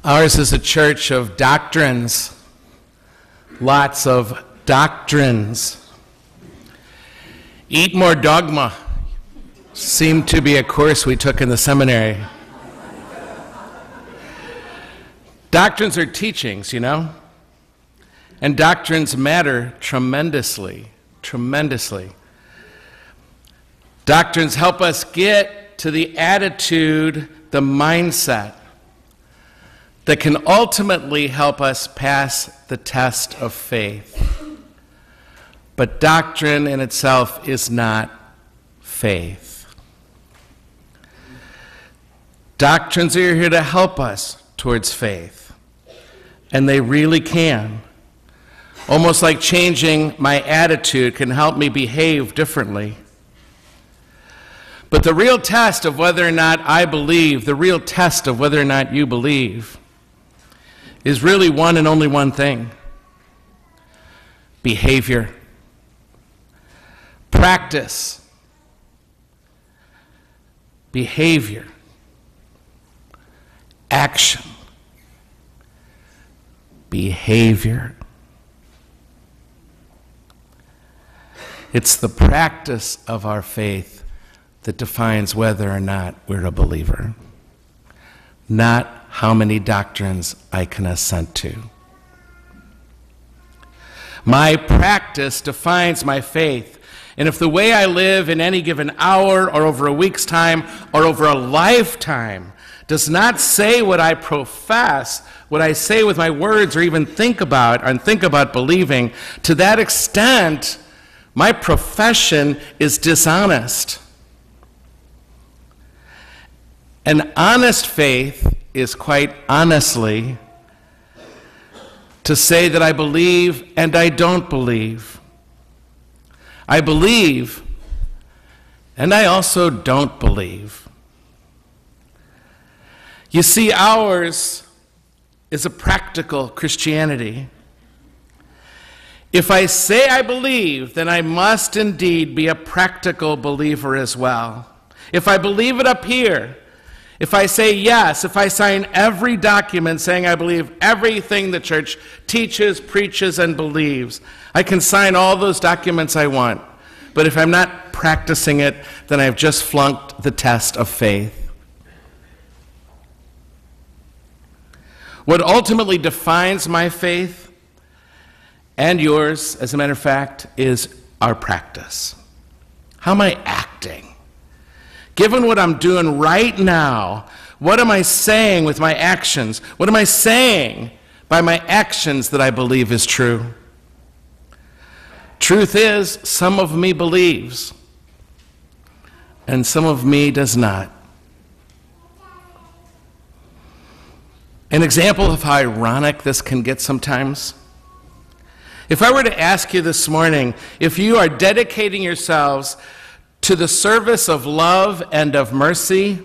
Ours is a church of doctrines, lots of doctrines. Eat more dogma seemed to be a course we took in the seminary. Doctrines are teachings, you know, and doctrines matter tremendously, tremendously. Doctrines help us get to the attitude, the mindset that can ultimately help us pass the test of faith. But doctrine in itself is not faith. Doctrines are here to help us towards faith, and they really can. Almost like changing my attitude can help me behave differently. But the real test of whether or not I believe, the real test of whether or not you believe, is really one and only one thing: behavior, practice, behavior, action, behavior. It's the practice of our faith that defines whether or not we're a believer, not how many doctrines I can assent to. My practice defines my faith, and if the way I live in any given hour or over a week's time or over a lifetime does not say what I profess, what I say with my words or even think about believing, to that extent, my profession is dishonest. An honest faith is quite honestly to say that I believe and I don't believe. I believe and I also don't believe. You see, ours is a practical Christianity. If I say I believe, then I must indeed be a practical believer as well. If I believe it up here, if I say yes, if I sign every document saying I believe everything the church teaches, preaches, and believes, I can sign all those documents I want. But if I'm not practicing it, then I've just flunked the test of faith. What ultimately defines my faith, and yours, as a matter of fact, is our practice. How am I acting? Given what I'm doing right now, what am I saying with my actions? What am I saying by my actions that I believe is true? Truth is, some of me believes, and some of me does not. An example of how ironic this can get sometimes. If I were to ask you this morning if you are dedicating yourselves to the service of love and of mercy,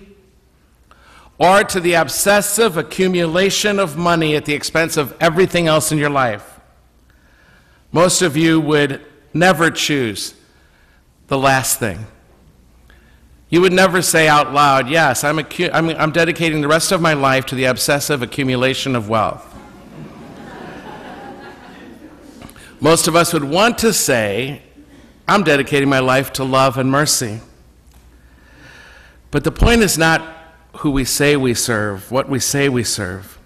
or to the obsessive accumulation of money at the expense of everything else in your life, most of you would never choose the last thing. You would never say out loud, yes, I'm dedicating the rest of my life to the obsessive accumulation of wealth. Most of us would want to say, I'm dedicating my life to love and mercy. But the point is not who we say we serve, what we say we serve,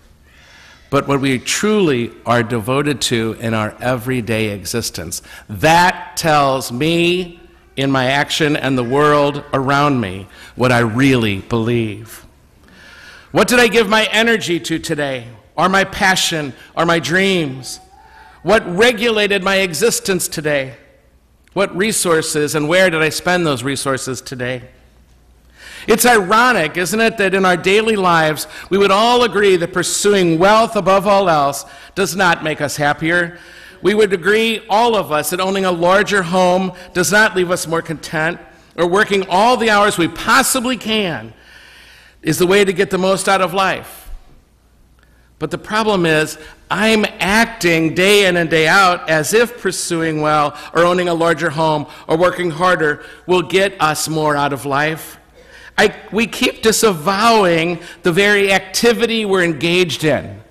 but what we truly are devoted to in our everyday existence. That tells me, in my action and the world around me, what I really believe. What did I give my energy to today, or my passion, or my dreams? What regulated my existence today? What resources and where did I spend those resources today? It's ironic, isn't it, that in our daily lives we would all agree that pursuing wealth above all else does not make us happier. We would agree, all of us, that owning a larger home does not leave us more content, or working all the hours we possibly can is the way to get the most out of life. But the problem is, I'm acting day in and day out as if pursuing well or owning a larger home or working harder will get us more out of life. we keep disavowing the very activity we're engaged in.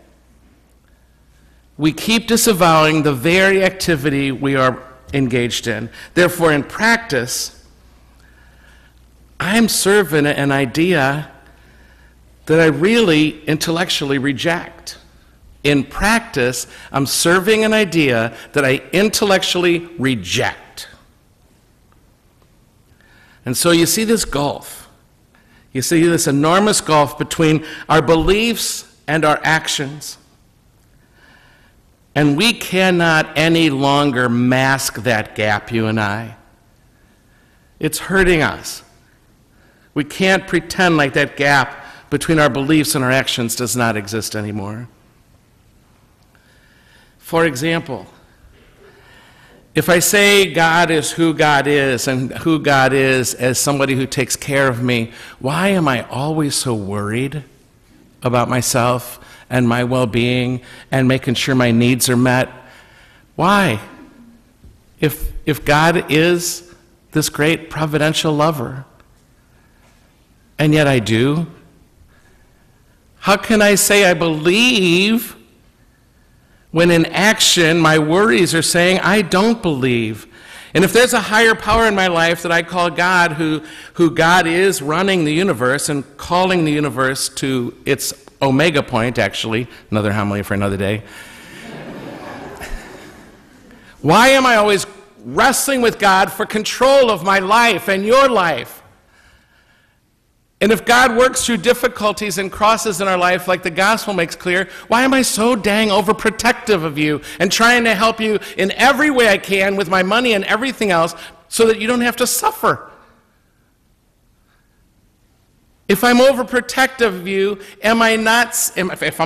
We keep disavowing the very activity we are engaged in. Therefore, in practice, I'm serving an idea that I really intellectually reject. In practice, I'm serving an idea that I intellectually reject. And so you see this gulf. You see this enormous gulf between our beliefs and our actions. And we cannot any longer mask that gap, you and I. It's hurting us. We can't pretend like that gap between our beliefs and our actions does not exist anymore. For example, if I say God is who God is and who God is as somebody who takes care of me, why am I always so worried about myself and my well-being and making sure my needs are met? Why? If God is this great providential lover, and yet I do, how can I say I believe when in action my worries are saying I don't believe? And if there's a higher power in my life that I call God, who God is running the universe and calling the universe to its omega point, actually, another homily for another day, why am I always wrestling with God for control of my life and your life? And if God works through difficulties and crosses in our life like the gospel makes clear, why am I so dang overprotective of you and trying to help you in every way I can with my money and everything else so that you don't have to suffer? If I'm overprotective of you, if I'm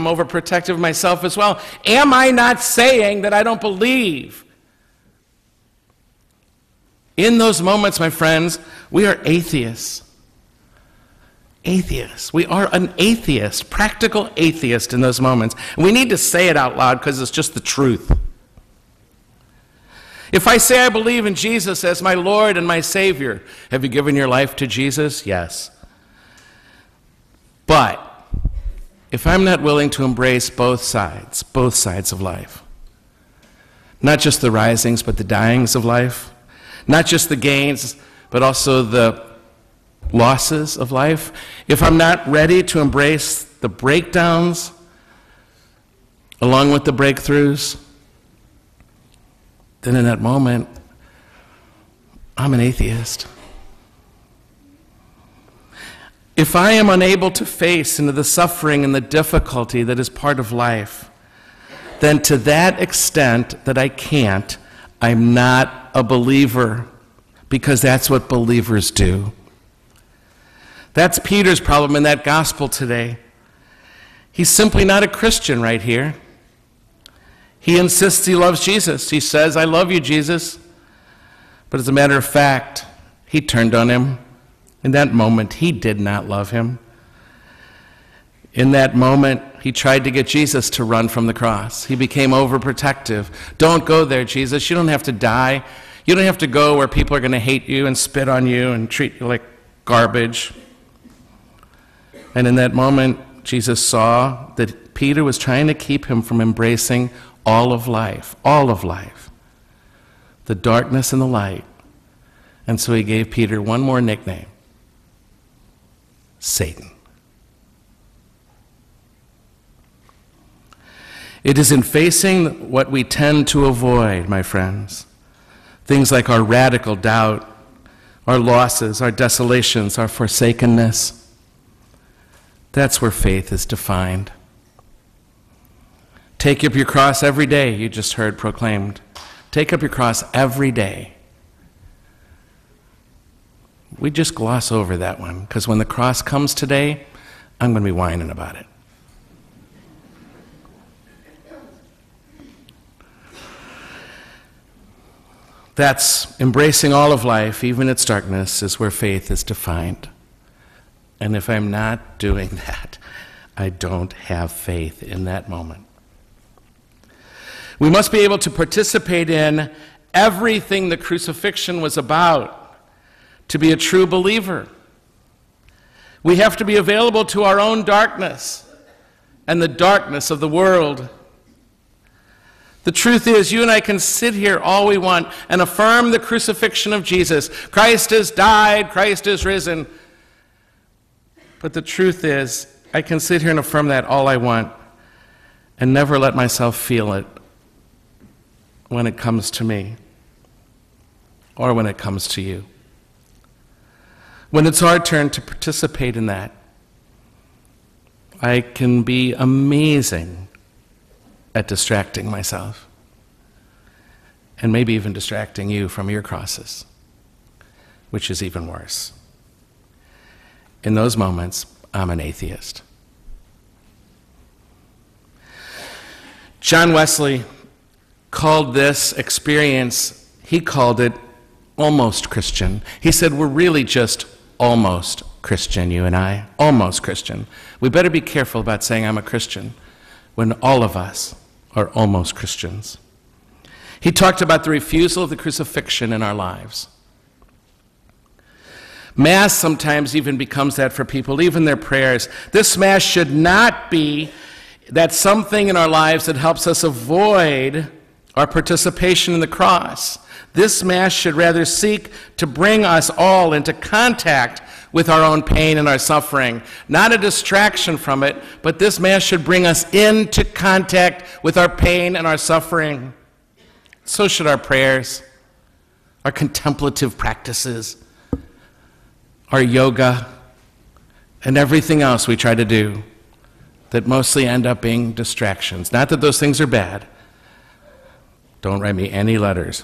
overprotective of myself as well, am I not saying that I don't believe? In those moments, my friends, we are atheists. Atheists. We are an atheist, practical atheist in those moments. And we need to say it out loud because it's just the truth. If I say I believe in Jesus as my Lord and my Savior, have you given your life to Jesus? Yes. But if I'm not willing to embrace both sides of life, not just the risings but the dyings of life, not just the gains but also the losses of life, if I'm not ready to embrace the breakdowns along with the breakthroughs, then in that moment, I'm an atheist. If I am unable to face into the suffering and the difficulty that is part of life, then to that extent that I can't, I'm not a believer, because that's what believers do. That's Peter's problem in that gospel today. He's simply not a Christian right here. He insists he loves Jesus. He says, I love you, Jesus. But as a matter of fact, he turned on him. In that moment, he did not love him. In that moment, he tried to get Jesus to run from the cross. He became overprotective. Don't go there, Jesus. You don't have to die. You don't have to go where people are going to hate you and spit on you and treat you like garbage. And in that moment, Jesus saw that Peter was trying to keep him from embracing all of life, the darkness and the light. And so he gave Peter one more nickname, Satan. It is in facing what we tend to avoid, my friends, things like our radical doubt, our losses, our desolations, our forsakenness. That's where faith is defined. Take up your cross every day, you just heard proclaimed. Take up your cross every day. We just gloss over that one, because when the cross comes today, I'm going to be whining about it. That's embracing all of life, even its darkness, is where faith is defined. And if I'm not doing that, I don't have faith in that moment. We must be able to participate in everything the crucifixion was about to be a true believer. We have to be available to our own darkness and the darkness of the world. The truth is, you and I can sit here all we want and affirm the crucifixion of Jesus. Christ has died, Christ is risen. But the truth is, I can sit here and affirm that all I want and never let myself feel it when it comes to me or when it comes to you. When it's our turn to participate in that, I can be amazing at distracting myself, and maybe even distracting you from your crosses, which is even worse. In those moments, I'm an atheist. John Wesley called this experience, he called it almost Christian. He said, we're really just almost Christian, you and I, almost Christian. We better be careful about saying I'm a Christian when all of us are almost Christians. He talked about the refusal of the crucifixion in our lives. Mass sometimes even becomes that for people, even their prayers. This Mass should not be that something in our lives that helps us avoid our participation in the cross. This Mass should rather seek to bring us all into contact with our own pain and our suffering. Not a distraction from it, but this Mass should bring us into contact with our pain and our suffering. So should our prayers, our contemplative practices, our yoga, and everything else we try to do that mostly end up being distractions. Not that those things are bad. Don't write me any letters.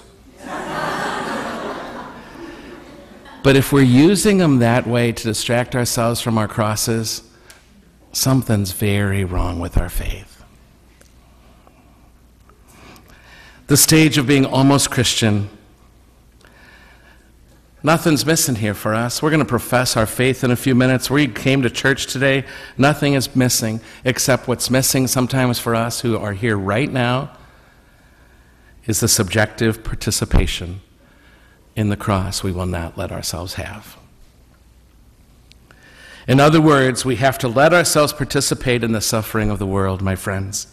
But if we're using them that way to distract ourselves from our crosses, something's very wrong with our faith. The stage of being almost Christian, nothing's missing here for us. We're going to profess our faith in a few minutes. We came to church today. Nothing is missing, except what's missing sometimes for us who are here right now is the subjective participation in the cross we will not let ourselves have. In other words, we have to let ourselves participate in the suffering of the world, my friends.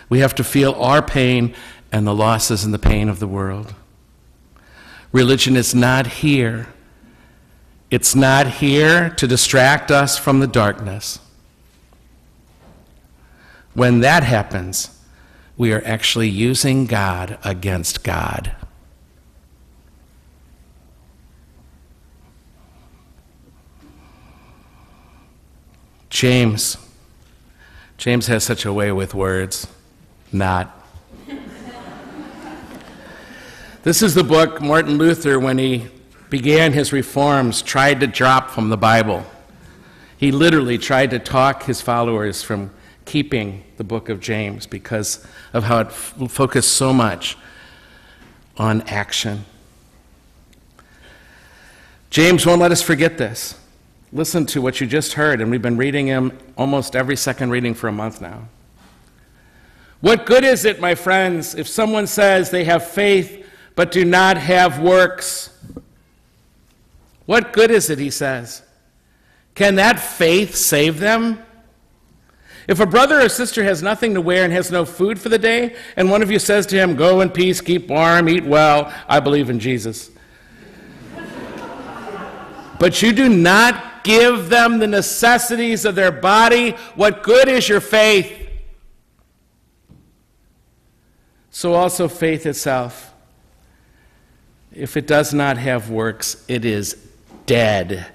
We have to feel our pain and the losses and the pain of the world. Religion is not here. It's not here to distract us from the darkness. When that happens, we are actually using God against God. James has such a way with words. Not. This is the book Martin Luther, when he began his reforms, tried to drop from the Bible. He literally tried to talk his followers from keeping the book of James because of how it focused so much on action. James won't let us forget this. Listen to what you just heard, and we've been reading him almost every second reading for a month now. What good is it, my friends, if someone says they have faith but do not have works? What good is it, he says? Can that faith save them? If a brother or sister has nothing to wear and has no food for the day, and one of you says to him, go in peace, keep warm, eat well, I believe in Jesus. But you do not give them the necessities of their body, what good is your faith? So also faith itself, if it does not have works, it is dead.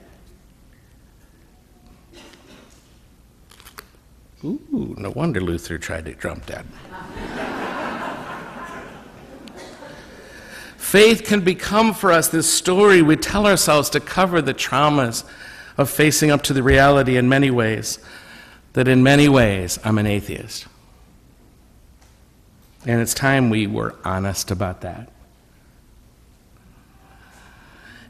Ooh, no wonder Luther tried to jump that. Faith can become for us this story we tell ourselves to cover the traumas of facing up to the reality in many ways, that in many ways I'm an atheist. And it's time we were honest about that.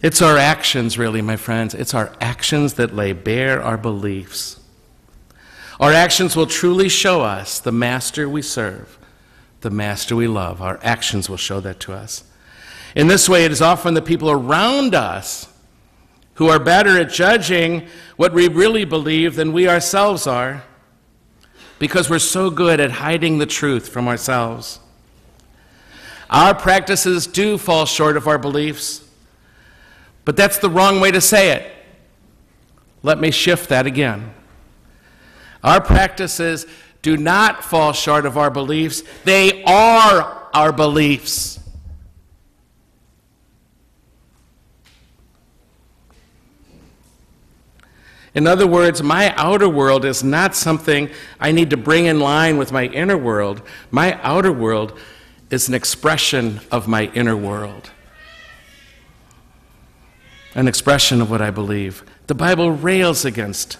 It's our actions, really, my friends. It's our actions that lay bare our beliefs. Our actions will truly show us the master we serve, the master we love. Our actions will show that to us. In this way, it is often the people around us who are better at judging what we really believe than we ourselves are, because we're so good at hiding the truth from ourselves. Our practices do fall short of our beliefs, but that's the wrong way to say it. Let me shift that again. Our practices do not fall short of our beliefs. They are our beliefs. In other words, my outer world is not something I need to bring in line with my inner world. My outer world is an expression of my inner world, an expression of what I believe. The Bible rails against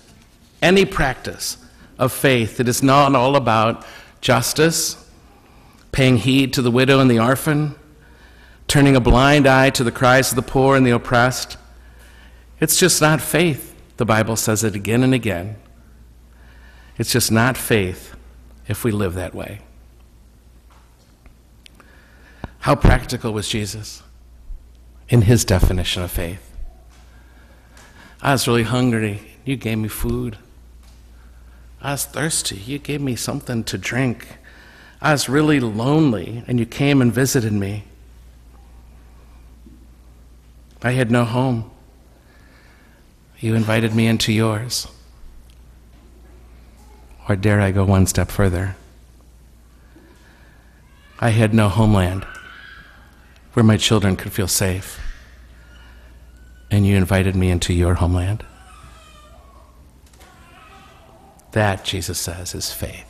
any practice of faith that is not all about justice, paying heed to the widow and the orphan, turning a blind eye to the cries of the poor and the oppressed. It's just not faith. The Bible says it again and again. It's just not faith if we live that way. How practical was Jesus in his definition of faith? I was really hungry. You gave me food. I was thirsty. You gave me something to drink. I was really lonely, and you came and visited me. I had no home. You invited me into yours. Or dare I go one step further? I had no homeland where my children could feel safe, and you invited me into your homeland. That, Jesus says, is faith.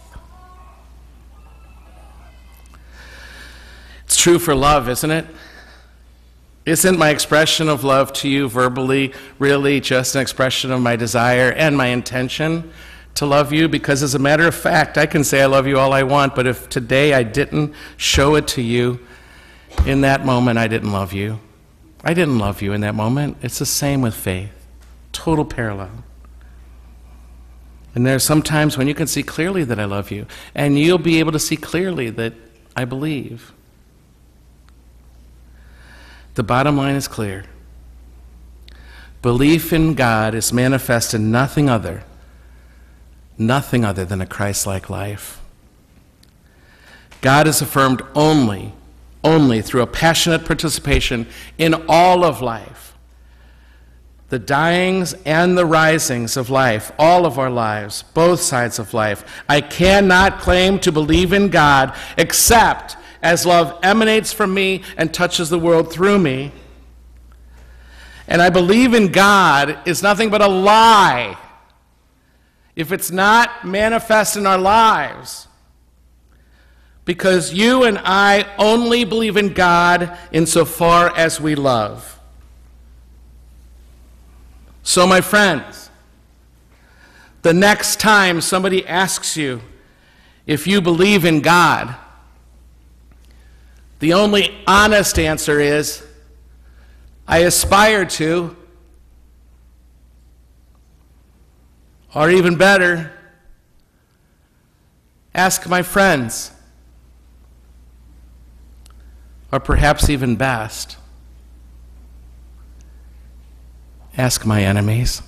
It's true for love, isn't it? Isn't my expression of love to you verbally really just an expression of my desire and my intention to love you? Because as a matter of fact, I can say I love you all I want, but if today I didn't show it to you, in that moment I didn't love you. I didn't love you in that moment. It's the same with faith. Total parallel. And there are some times when you can see clearly that I love you, and you'll be able to see clearly that I believe. The bottom line is clear. Belief in God is manifest in nothing other than a Christ-like life. God is affirmed only through a passionate participation in all of life. The dyings and the risings of life, all of our lives, both sides of life. I cannot claim to believe in God except as love emanates from me and touches the world through me. And I believe in God is nothing but a lie if it's not manifest in our lives. Because you and I only believe in God insofar as we love. So, my friends, the next time somebody asks you if you believe in God, the only honest answer is, I aspire to, or even better, ask my friends, or perhaps even best, ask my enemies.